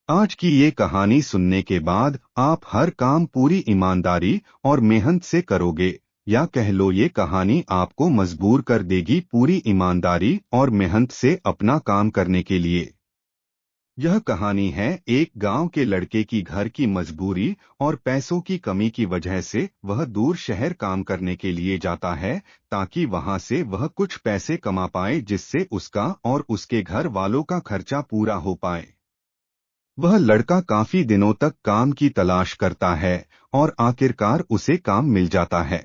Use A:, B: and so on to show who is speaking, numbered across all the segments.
A: आज की ये कहानी सुनने के बाद आप हर काम पूरी ईमानदारी और मेहनत से करोगे, या कह लो ये कहानी आपको मजबूर कर देगी पूरी ईमानदारी और मेहनत से अपना काम करने के लिए। यह कहानी है एक गांव के लड़के की घर की मजबूरी और पैसों की कमी की वजह से वह दूर शहर काम करने के लिए जाता है, ताकि वहां से वह कुछ पैसे कमा पाए जिससे उसका और उसके घर वालों का खर्चा पूरा हो पाए। वह लड़का काफी दिनों तक काम की तलाश करता है और आखिरकार उसे काम मिल जाता है।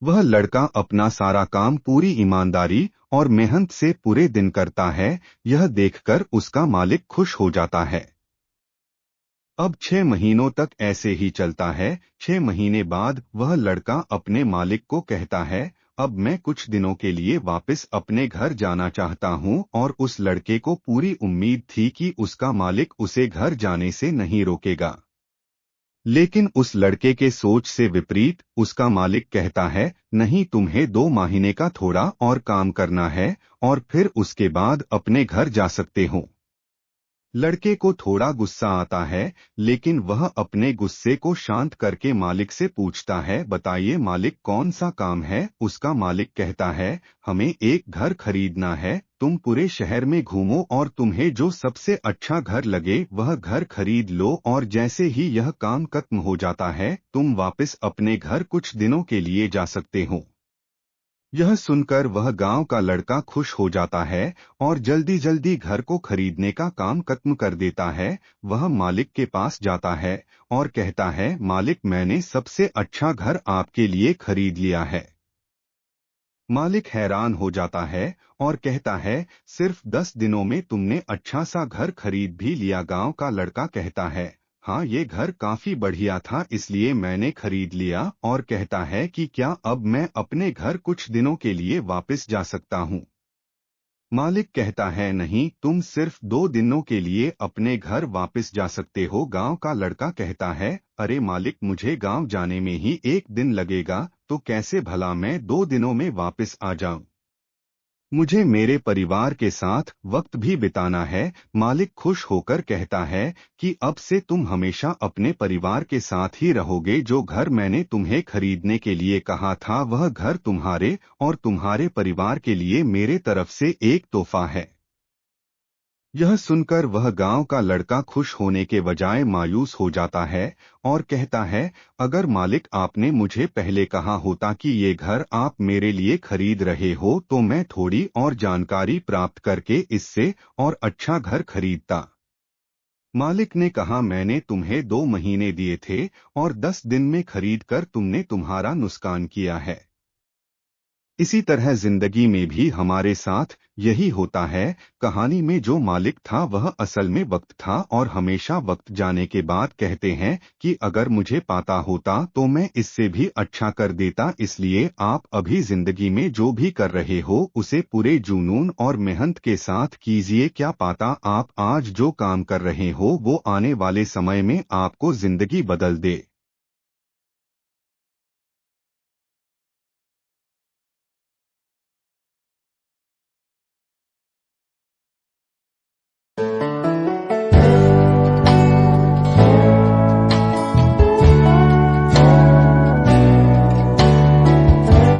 A: वह लड़का अपना सारा काम पूरी ईमानदारी और मेहनत से पूरे दिन करता है, यह देखकर उसका मालिक खुश हो जाता है। अब 6 महीनों तक ऐसे ही चलता है। 6 महीने बाद वह लड़का अपने मालिक को कहता है, अब मैं कुछ दिनों के लिए वापस अपने घर जाना चाहता हूं, और उस लड़के को पूरी उम्मीद थी कि उसका मालिक उसे घर जाने से नहीं रोकेगा। लेकिन उस लड़के के सोच से विपरीत उसका मालिक कहता है, नहीं, तुम्हें 2 महीने का थोड़ा और काम करना है और फिर उसके बाद अपने घर जा सकते हो। लड़के को थोड़ा गुस्सा आता है, लेकिन वह अपने गुस्से को शांत करके मालिक से पूछता है, बताइए मालिक, कौन सा काम है। उसका मालिक कहता है, हमें एक घर खरीदना है, तुम पूरे शहर में घूमो और तुम्हें जो सबसे अच्छा घर लगे वह घर खरीद लो, और जैसे ही यह काम खत्म हो जाता है तुम वापस अपने घर कुछ दिनों के लिए जा सकते हो। यह सुनकर वह गांव का लड़का खुश हो जाता है और जल्दी जल्दी घर को खरीदने का काम खत्म कर देता है। वह मालिक के पास जाता है और कहता है, मालिक, मैंने सबसे अच्छा घर आपके लिए खरीद लिया है। मालिक हैरान हो जाता है और कहता है, सिर्फ 10 दिनों में तुमने अच्छा सा घर खरीद भी लिया। गांव का लड़का कहता है, हाँ, ये घर काफी बढ़िया था इसलिए मैंने खरीद लिया। और कहता है कि क्या अब मैं अपने घर कुछ दिनों के लिए वापस जा सकता हूँ। मालिक कहता है, नहीं, तुम सिर्फ 2 दिनों के लिए अपने घर वापस जा सकते हो। गांव का लड़का कहता है, अरे मालिक, मुझे गांव जाने में ही 1 दिन लगेगा, तो कैसे भला मैं 2 दिनों में वापस आ जाऊं। मुझे मेरे परिवार के साथ वक्त भी बिताना है। मालिक खुश होकर कहता है कि अब से तुम हमेशा अपने परिवार के साथ ही रहोगे। जो घर मैंने तुम्हें खरीदने के लिए कहा था वह घर तुम्हारे और तुम्हारे परिवार के लिए मेरे तरफ से एक तोहफा है। यह सुनकर वह गांव का लड़का खुश होने के बजाय मायूस हो जाता है और कहता है, अगर मालिक आपने मुझे पहले कहा होता कि ये घर आप मेरे लिए खरीद रहे हो तो मैं थोड़ी और जानकारी प्राप्त करके इससे और अच्छा घर खरीदता। मालिक ने कहा, मैंने तुम्हें 2 महीने दिए थे और 10 दिन में खरीद कर तुमने तुम्हारा नुकसान किया है। इसी तरह जिंदगी में भी हमारे साथ यही होता है। कहानी में जो मालिक था वह असल में वक्त था, और हमेशा वक्त जाने के बाद कहते हैं कि अगर मुझे पता होता तो मैं इससे भी अच्छा कर देता। इसलिए आप अभी जिंदगी में जो भी कर रहे हो उसे पूरे जुनून और मेहनत के साथ कीजिए। क्या पता आप आज जो काम कर रहे हो वो आने वाले समय में आपको जिंदगी बदल दे।